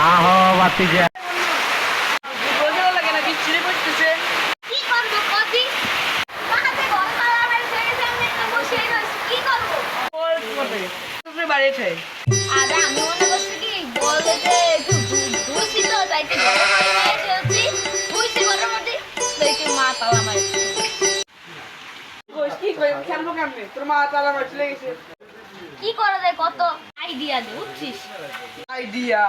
আহো বাতিজা লাগে না বিচ্ছিরি করতেছে কি করব কদি বাহাতে ঘর মারা আমার ছেড়ে সামনে একটা বসে রইছি কি করব তুমি বাড়িতে আরে আমি মনে করছি কি বলে যে একটু দুসি তো যাইতে ঘর মারা এসেছি বুঝছি ঘরের মধ্যে দেখি মা তালা মারছে কইস কি কই খেলবো কেমনে তোর মা তালা মার চলে গেছে কি করা যায় কত আইডিয়া দে বুঝছিস আইডিয়া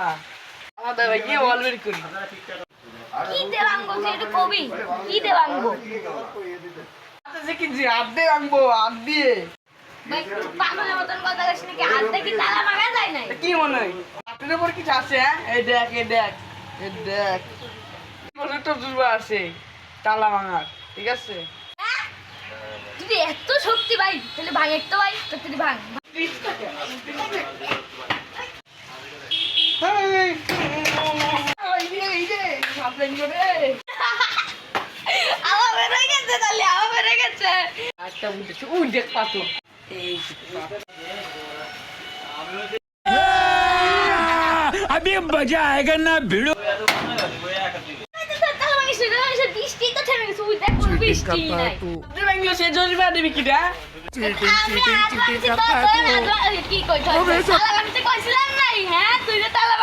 আমাদের ভাই কি অলরেডি করি কি দেবাঙ্গ যেটা কবি কি দেবাঙ্গ আচ্ছা যে কি যে আড্ডে আনবো আড দিয়ে ভাই পাগলের মতন কথা কইছিস নাকি আড্ডা কি তালা মারা যায় নাই কি মনে হয় আপনার উপর কিছু আছে হ্যাঁ এই দেখ এই দেখ এই দেখ বছর তো দুর্বা আছে তালা ভাঙার ঠিক আছে হ্যাঁ? যদি এত শক্তি ভাই তাহলে ভাঙ একটু ভাই তো তুই ভাঙ আমার বেড়ে গেছে তাহলে আমার বেড়ে গেছে একটা উঠেছে উঠ দেখ পাতো এই अभी मजा आएगा ना भिड़ो তালা ভাঙিস না ভাঙিস বৃষ্টি তো থেমে গেছে ওই দেখ কোনো বৃষ্টি নাই তুই বাংলো সে জরিমা দেবে কিটা আমি আজ ভাবছি তো কি কইছ তালা ভাঙতে কইছিলাম নাই হ্যাঁ তুই যে তালা